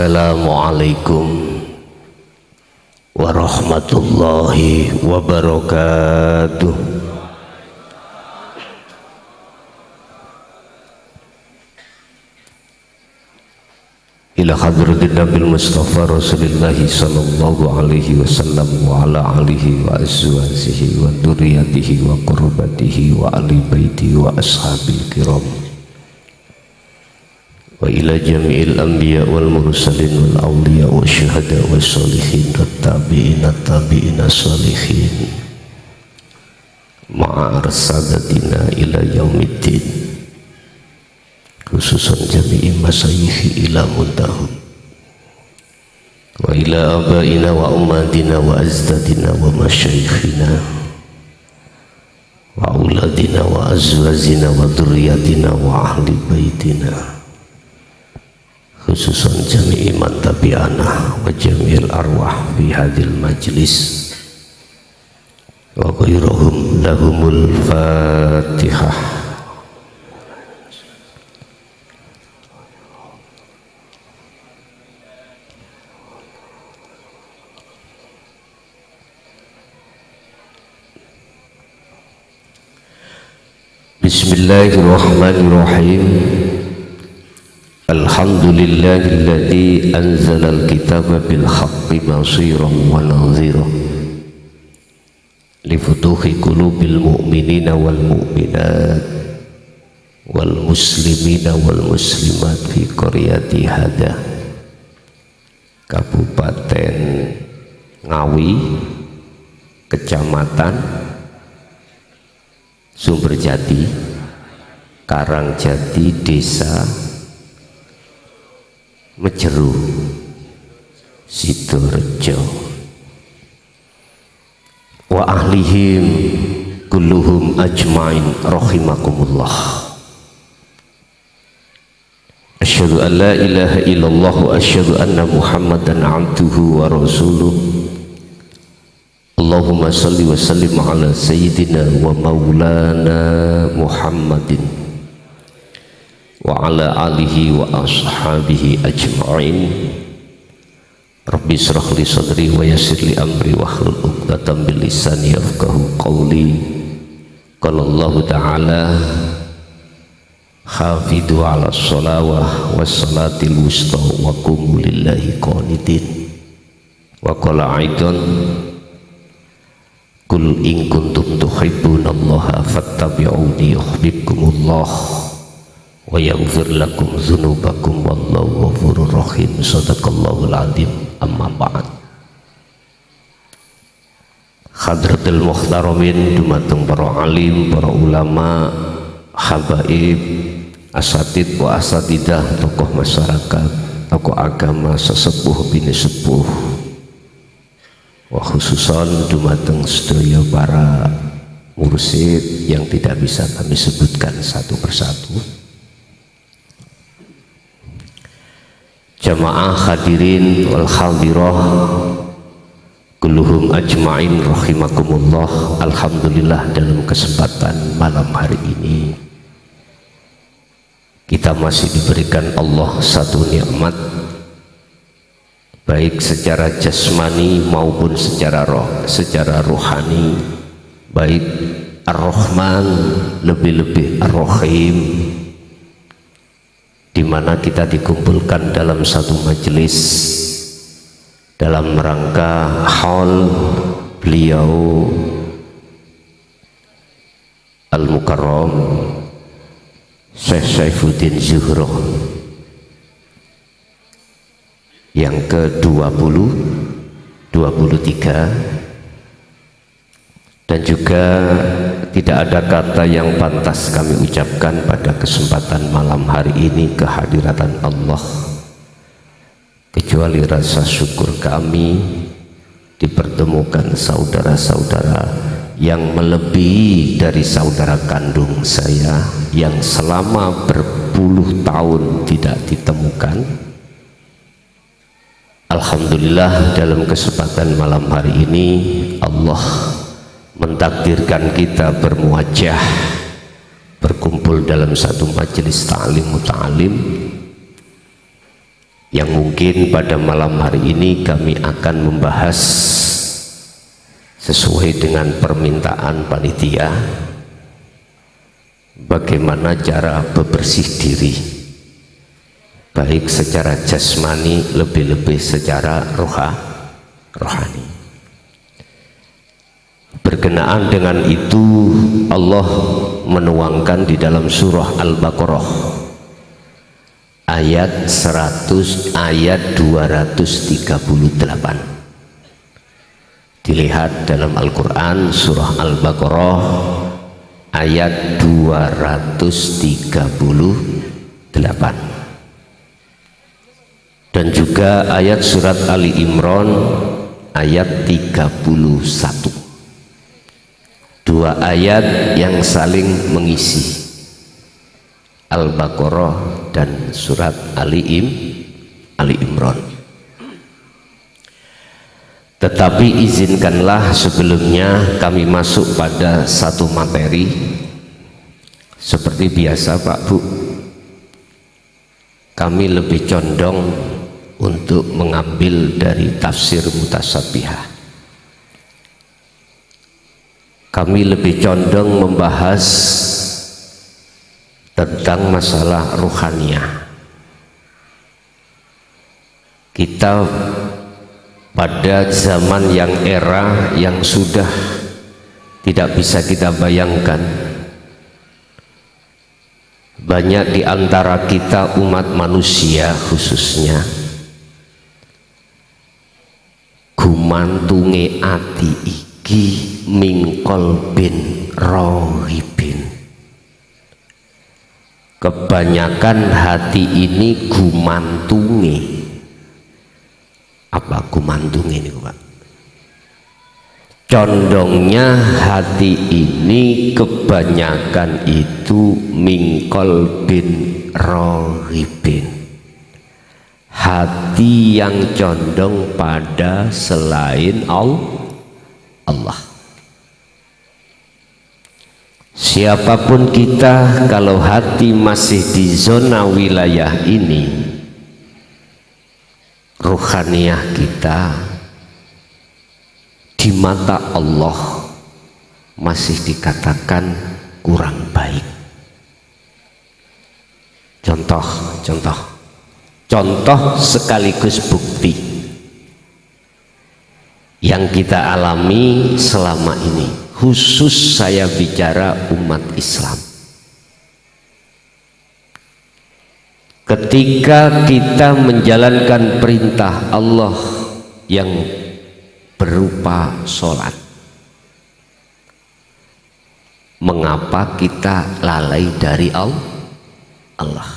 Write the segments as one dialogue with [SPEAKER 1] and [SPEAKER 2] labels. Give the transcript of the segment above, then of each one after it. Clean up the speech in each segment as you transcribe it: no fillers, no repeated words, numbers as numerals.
[SPEAKER 1] Assalamualaikum warahmatullahi wabarakatuh. Ila hadratin Nabil Mustafa Rasulillahi sallallahu alaihi wasallam wa ala alihi wa azwajihi wa dzurriyyatihi wa qurbatihi wa ali baiti wa ashabil kiram. Wa ila jami'il anbiya wal mursalin wal awliya wa syuhada wa sholihin wa tabi'ina sholihin ma'a arsadatina ila yaumiddin, khususan jami'i masayikhi ila muntahum wa ila abaina wa ummatina wa azdadina wa masyayikhina wa auladina wa azwazina wa dzurriyyatina wa ahli baitina, khususan jami'i man tabi'ana wa jami'il arwah fi hadil majlis wa ghairuhum lahumul fatihah. Bismillahirrahmanirrahim. Alhamdulillahilladzi anzalal kitaba bil haqqi bashiran wa nadhiran li futuhi qulubil mu'minina wal mu'minat wal muslimina wal muslimat fi qaryati Hada, Kabupaten Ngawi, Kecamatan Sumberjati, Karangjati, Desa Mejeru, Sidorejo, wa ahlihim kulluhum ajmain rahimakumullah. Asyhadu an la ilaha illallah wa asyhadu anna Muhammadan abduhu wa rasuluh. Allahumma salli wa sallim ala sayyidina wa maulana Muhammadin wa ala alihi wa ashabihi ajma'in. Rabbi shrah li sadri wa yassir li amri wahlul 'uqdatam min lisani yafqahu qawli. Qala Allah ta'ala hafidhu 'ala sholawah was salatil wusta wa qumu lillahi qanitin. Wa qala aidan kul in kuntum tuhibbunallaha fattabi'uni yuhibbukumullah wa yaghfir lakum dzunubakum wallahu ghafurur rahim. Shadaqallahul adzim. Amma ba'd. Hadratul muhtaramin, dumateng para alim, para ulama, habaib, asatid wa asatidah, tokoh masyarakat, tokoh agama, sesepuh bini sepuh, wa khususan dumateng sedaya para mursid yang tidak bisa kami sebutkan satu persatu. Jamaah hadirin wal hadirah kulluhum ajmain rahimakumullah. Alhamdulillah, dalam kesempatan malam hari ini kita masih diberikan Allah satu nikmat, baik secara jasmani maupun secara rohani, baik Ar-Rahman lebih-lebih Ar-Rahim, di mana kita dikumpulkan dalam satu majelis dalam rangka haul beliau Al-Mukarram Syekh Saifuddin Zuhroh yang ke-20, 23, dan juga tidak ada kata yang pantas kami ucapkan pada kesempatan malam hari ini kehadiran Allah kecuali rasa syukur kami dipertemukan saudara-saudara yang melebihi dari saudara kandung saya yang selama berpuluh tahun tidak ditemukan. Alhamdulillah, dalam kesempatan malam hari ini Allah mentakdirkan kita bermuajah, berkumpul dalam satu majelis ta'lim muta'alim yang mungkin pada malam hari ini kami akan membahas sesuai dengan permintaan panitia bagaimana cara bebersih diri, baik secara jasmani, lebih-lebih secara rohani. Berkenaan dengan itu, Allah menuangkan di dalam surah Al-Baqarah ayat 238. Dilihat dalam Al-Quran surah Al-Baqarah ayat 238, dan juga ayat surat Ali Imran ayat 31. Dua ayat yang saling mengisi, Al-Baqarah dan surat Ali Imran. Tetapi izinkanlah sebelumnya kami masuk pada satu materi. Seperti biasa Pak Bu, kami lebih condong untuk mengambil dari tafsir mutasyabihah. Kami lebih condong membahas tentang masalah ruhaniyah. Kita pada zaman yang era yang sudah tidak bisa kita bayangkan, banyak di antara kita umat manusia khususnya gumantunge ati iki mingkol bin rohibin. Kebanyakan hati ini gumantunge. Apa gumantung ini Pak? Condongnya hati ini kebanyakan itu mingkol bin rohibin, hati yang condong pada selain Allah. Siapapun kita, kalau hati masih di zona wilayah ini, ruhaniyah kita di mata Allah masih dikatakan kurang baik. Contoh sekaligus bukti yang kita alami selama ini, khusus saya bicara umat Islam. Ketika kita menjalankan perintah Allah yang berupa sholat, mengapa kita lalai dari Allah?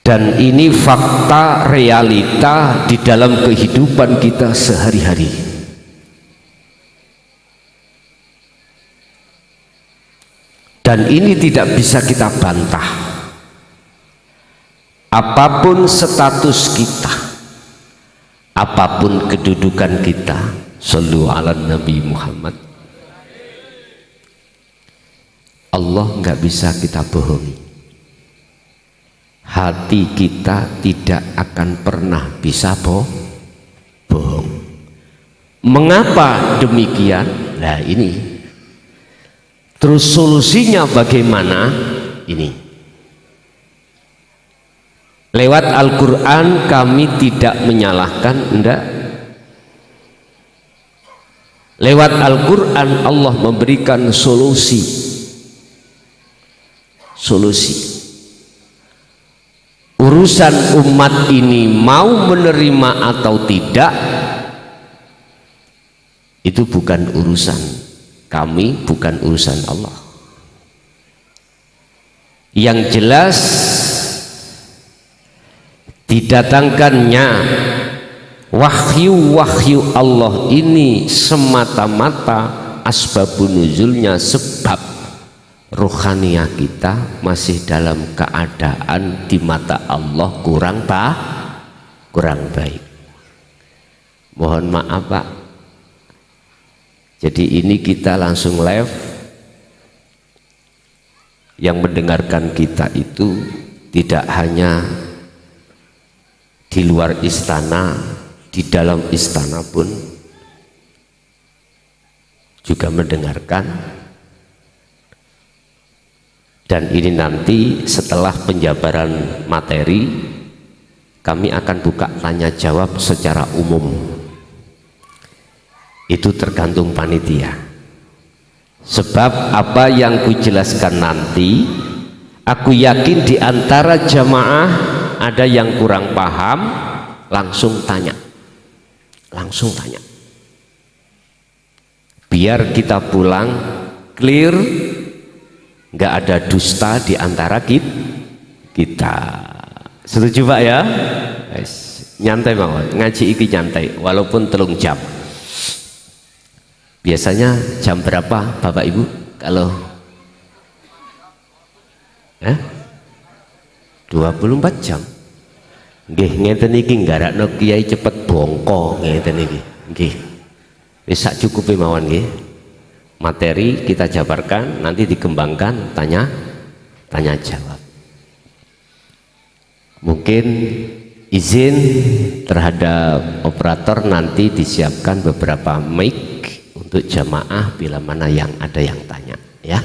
[SPEAKER 1] Dan ini fakta realita di dalam kehidupan kita sehari-hari. Dan ini tidak bisa kita bantah. Apapun status kita, apapun kedudukan kita, shollu ala Nabi Muhammad, Allah nggak bisa kita bohongi. Hati kita tidak akan pernah bisa bohong. Mengapa demikian? Nah ini. Terus solusinya bagaimana? Ini lewat Al-Quran kami tidak menyalahkan, enggak. Lewat Al-Quran Allah memberikan solusi. Urusan umat ini mau menerima atau tidak, itu bukan urusan kami, bukan urusan Allah. Yang jelas didatangkannya wahyu Allah ini semata-mata asbabun nuzulnya sebab rohaniyah kita masih dalam keadaan di mata Allah kurang baik. Mohon maaf Pak, jadi ini kita langsung live, yang mendengarkan kita itu tidak hanya di luar istana, di dalam istana pun juga mendengarkan. Dan ini nanti setelah penjabaran materi kami akan buka tanya jawab secara umum. Itu tergantung panitia. Sebab apa yang kujelaskan nanti, aku yakin di antara jamaah ada yang kurang paham, langsung tanya. Langsung tanya. Biar kita pulang clear, nggak ada dusta di antara kita. Setuju Pak ya? Yes. Nyantai mawon, ngaji iki nyantai walaupun 3 jam. Biasanya jam berapa Bapak Ibu kalau 24 jam. Nggih ngeten iki nggarakno kiai cepet bongko ngeten iki. Nggih. Wis sak cukupe mawon nggih. Materi kita jabarkan, nanti dikembangkan tanya jawab. Mungkin izin terhadap operator nanti disiapkan beberapa mic untuk jamaah bila mana yang ada yang tanya ya.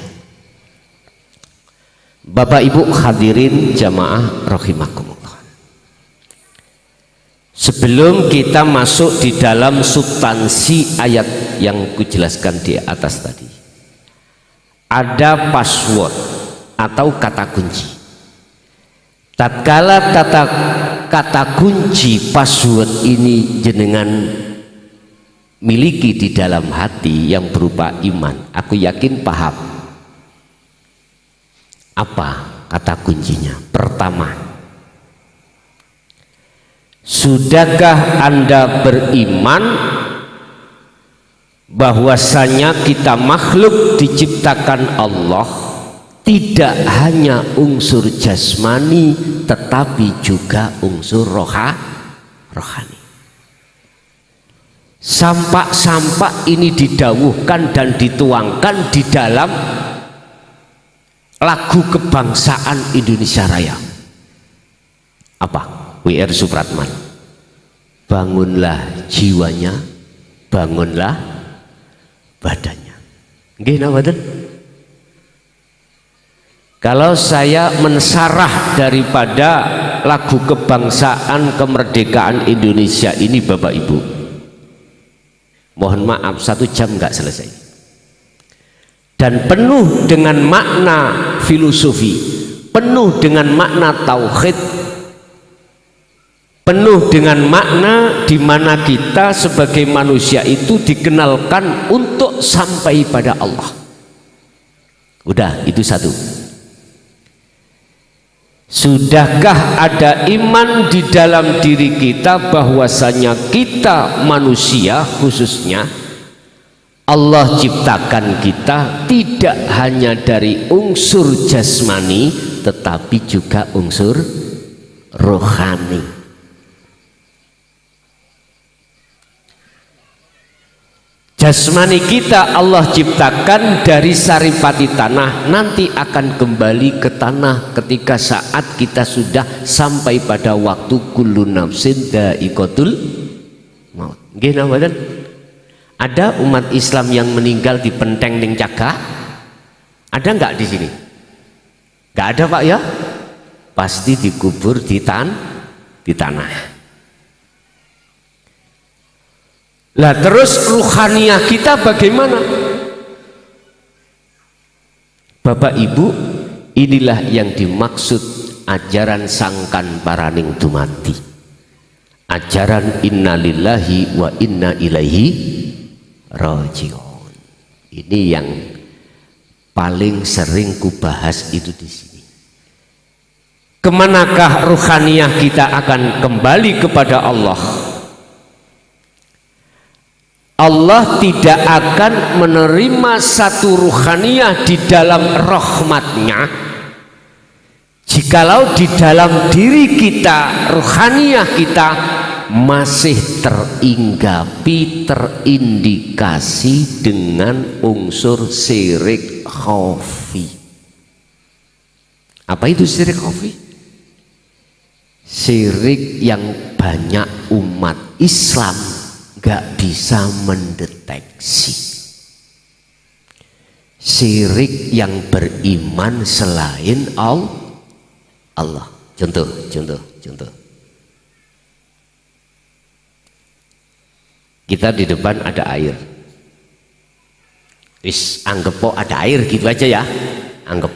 [SPEAKER 1] Bapak Ibu hadirin jamaah rahimakumullah. Sebelum kita masuk di dalam substansi ayat yang kujelaskan di atas tadi, ada password atau kata kunci. Tatkala kata kunci password ini jenengan miliki di dalam hati yang berupa iman, aku yakin paham apa kata kuncinya. Pertama, sudahkah Anda beriman bahwasanya kita makhluk diciptakan Allah tidak hanya unsur jasmani tetapi juga unsur rohani. Sampak-sampak ini didawuhkan dan dituangkan di dalam lagu kebangsaan Indonesia Raya. Apa? W.R. Supratman. Bangunlah jiwanya, bangunlah badannya. Nggih napa mboten? Kalau saya mensarah daripada lagu kebangsaan kemerdekaan Indonesia ini Bapak Ibu, mohon maaf 1 jam nggak selesai. Dan penuh dengan makna filosofi, penuh dengan makna tauhid, penuh dengan makna di mana kita sebagai manusia itu dikenalkan untuk sampai pada Allah. Udah, itu satu. Sudahkah ada iman di dalam diri kita bahwasanya kita manusia khususnya Allah ciptakan kita tidak hanya dari unsur jasmani tetapi juga unsur rohani. Jasmani kita Allah ciptakan dari saripati tanah, nanti akan kembali ke tanah ketika saat kita sudah sampai pada waktu kullu nafsin dha'iqatul maut. Nggih napa? Ada umat Islam yang meninggal di Penteng ning Cagak? Ada nggak di sini? Nggak ada Pak ya? Pasti dikubur di tanah. Lah terus ruhaniah kita bagaimana? Bapak Ibu, inilah yang dimaksud ajaran sangkan paraning dumati. Ajaran innalillahi wa inna ilaihi rajiun. Ini yang paling sering kubahas itu di sini. Kemanakah ruhaniah kita akan kembali kepada Allah? Allah tidak akan menerima satu ruhaniah di dalam rahmatnya jikalau di dalam diri kita ruhaniah kita masih terindikasi dengan unsur syirik khafi. Apa itu syirik khafi? Syirik yang banyak umat Islam gak bisa mendeteksi. Syirik yang beriman selain Allah. Contoh. Kita di depan ada air. Anggap po ada air gitu aja ya. Anggap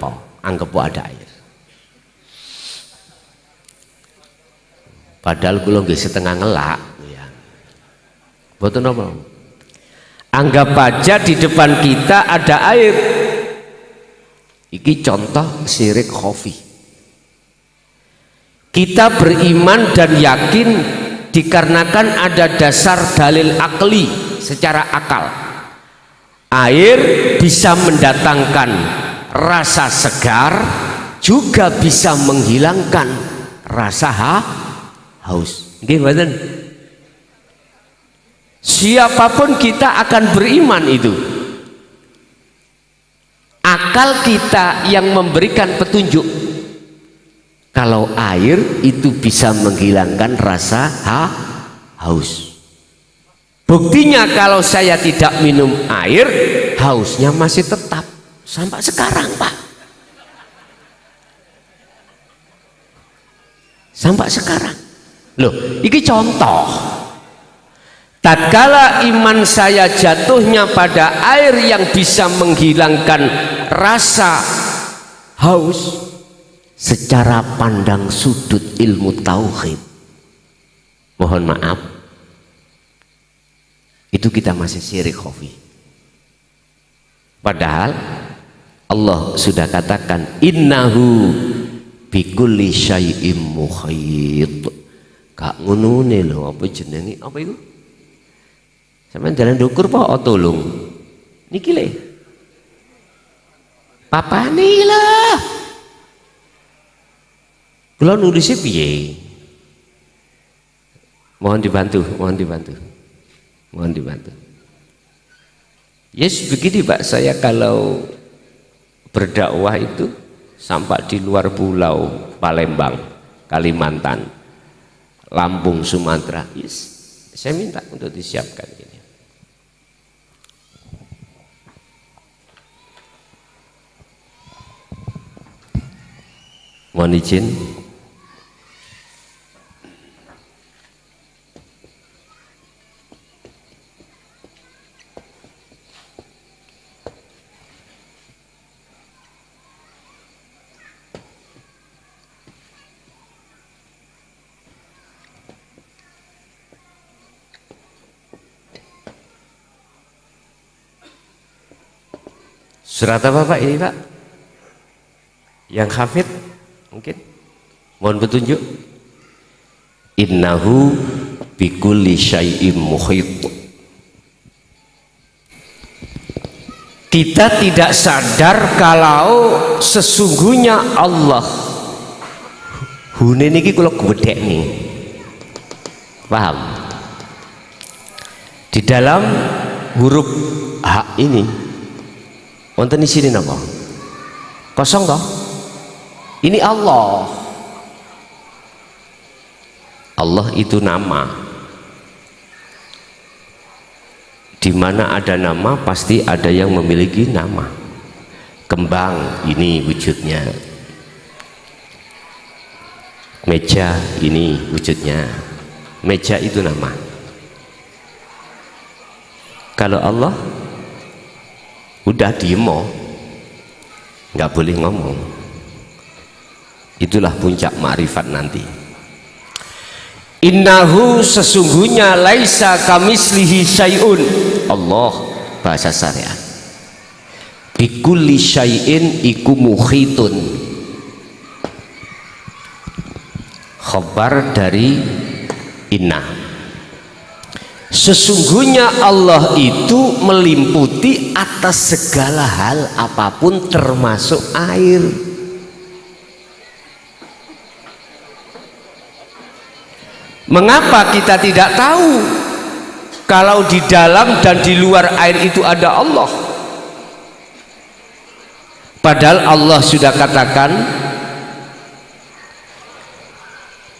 [SPEAKER 1] po ada air. Padahal kula nggih setengah ngelak ya. Mboten apa. Anggap aja di depan kita ada air. Iki contoh syirik khafi. Kita beriman dan yakin dikarenakan ada dasar dalil akli secara akal. Air bisa mendatangkan rasa segar, juga bisa menghilangkan rasa haus. Nggih mboten? Siapapun kita akan beriman itu. Akal kita yang memberikan petunjuk. Kalau air itu bisa menghilangkan rasa haus. Buktinya kalau saya tidak minum air, hausnya masih tetap sampai sekarang, Pak. Sampai sekarang. Loh, ini contoh. Tatkala iman saya jatuhnya pada air yang bisa menghilangkan rasa haus, secara pandang sudut ilmu tauhid, mohon maaf, itu kita masih syirik khafi. Padahal Allah sudah katakan innahu bikulli syai'im muhit. Kak ngunune lho, apa jenenge apa itu? Sampeyan jalan dukur po tolong. Niki le. Papane lah. Kula nulisnya piye? Mohon dibantu. Yes, begini Pak, saya kalau berdakwah itu sampai di luar pulau Palembang, Kalimantan, Lampung, Sumatera, yes, saya minta untuk disiapkan ini. Mohon izin. Surat apa Pak ini Pak? Yang hafid mungkin? Mohon petunjuk. Innahu bikulli syai'im muhit. Kita tidak sadar kalau sesungguhnya Allah. Hune niki kula gedhek nih. Paham? Di dalam huruf H ini wonten isine napa? Kosong toh? Ini Allah. Allah itu nama. Di mana ada nama pasti ada yang memiliki nama. Kembang ini wujudnya. Meja ini wujudnya. Meja itu nama. Kalau Allah udah diemo, nggak boleh ngomong. Itulah puncak ma'rifat nanti. Innahu sesungguhnya laisa kamislihi syai'un. Allah bahasa syariat. Bikulli syai'in iku muhitun. Khabar dari inna. Sesungguhnya Allah itu meliputi atas segala hal apapun termasuk air. Mengapa kita tidak tahu kalau di dalam dan di luar air itu ada Allah? Padahal Allah sudah katakan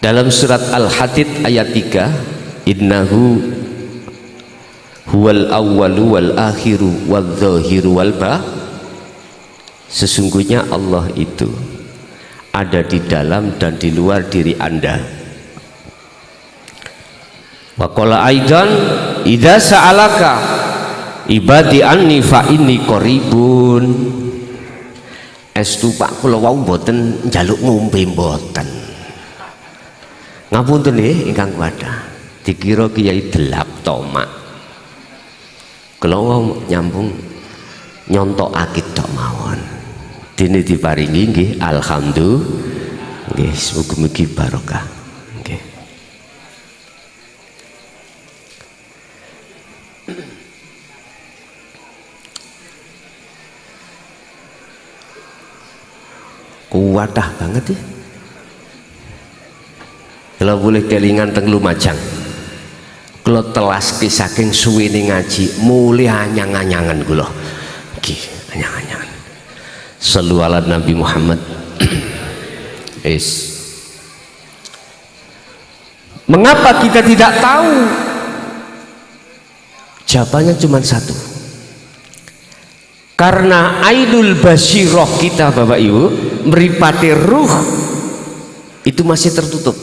[SPEAKER 1] Dalam surat Al-Hadid ayat 3, innahu huwal awwalu wal akhiru wal zahiru wal ba, sesungguhnya Allah itu ada di dalam dan di luar diri Anda. Wa qala aidan idza sa'alaka ibadi anni fa inni qaribun. Estu Pak kula wau mboten njaluk ngombe mboten. Ngapunten nggih ingkang kuwata. Dikira Kiai delap tomak. Kula wau nyambung nyontokake tok mawon. Dene diparingi nggih alhamdulillah. Nggih mugi-mugi barokah. Nggih. Kuwatah banget ya. Kalau boleh kelingan teng Lumajang, kalau telas saking suwene ngaji, mulai anyang-anyangan kula. Nggih, anyang-anyangan. Shallu ala Nabi Muhammad. Mengapa kita tidak tahu? Jawabannya cuma satu. Karena ainul basiroh kita Bapak Ibu, mripate ruh itu masih tertutup.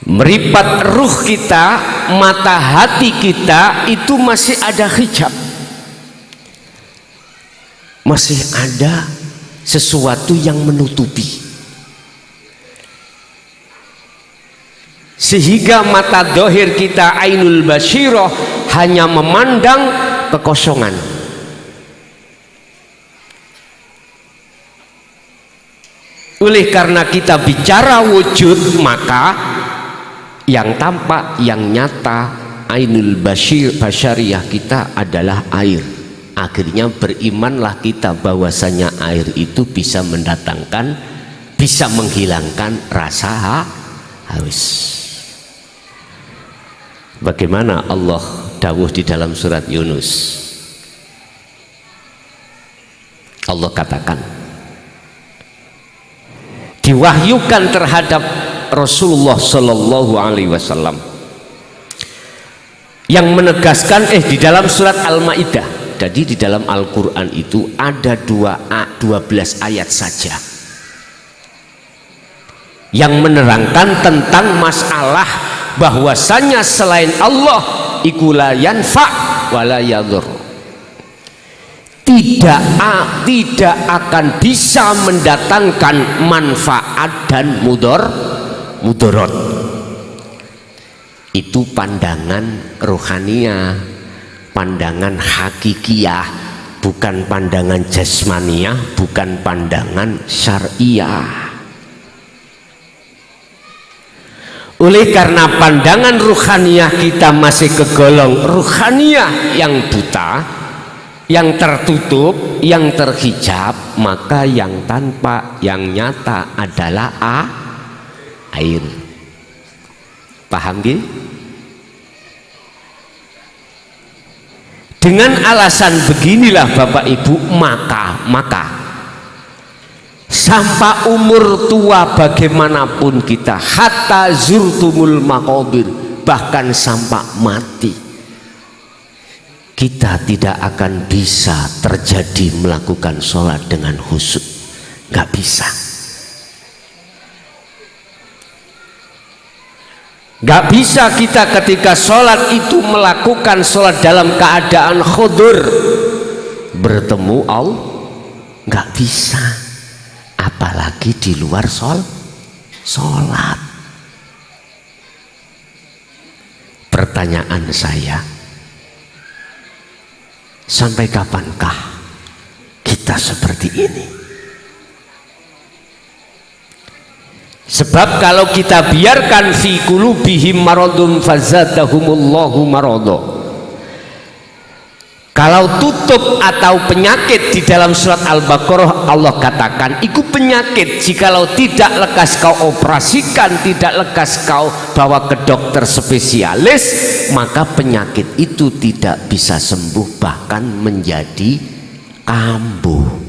[SPEAKER 1] Meripat ruh kita, mata hati kita itu masih ada hijab, masih ada sesuatu yang menutupi, sehingga mata dohir kita ainul basiroh hanya memandang kekosongan. Oleh karena kita bicara wujud, maka yang tampak, yang nyata, ainul basyariyah kita adalah air. Akhirnya berimanlah kita bahwasanya air itu bisa mendatangkan, bisa menghilangkan rasa haus. Bagaimana Allah dawuh di dalam surat Yunus? Allah katakan, diwahyukan terhadap Rasulullah Shallallahu Alaihi Wasallam yang menegaskan di dalam surat Al-Maidah. Jadi di dalam Al-Quran itu ada 12 ayat saja yang menerangkan tentang masalah bahwasanya selain Allah iku la yanfa wala yadur, tidak akan bisa mendatangkan manfaat dan mudarat. Itu pandangan rohaniah, pandangan hakikiyah, bukan pandangan jasmaniah, bukan pandangan syariah. Oleh karena pandangan ruhaniah kita masih kegolong ruhaniah yang buta, yang tertutup, yang terhijab, maka yang tanpa, yang nyata adalah air. Paham gak? Dengan alasan beginilah Bapak Ibu, maka sampai umur tua bagaimanapun kita, hatta zurtumul maqabir, bahkan sampai mati, kita tidak akan bisa terjadi melakukan sholat dengan khusyuk. Gak bisa. Gak bisa kita ketika sholat itu melakukan sholat dalam keadaan khudur, bertemu Allah. Gak bisa. Apalagi di luar sholat. Pertanyaan saya, sampai kapankah kita seperti ini? Sebab kalau kita biarkan fi qulubihim maradun fazadahumullahu marada, kalau tutup atau penyakit di dalam surat Al-Baqarah Allah katakan itu penyakit, jikalau tidak lekas kau operasikan, tidak lekas kau bawa ke dokter spesialis, maka penyakit itu tidak bisa sembuh, bahkan menjadi kambuh.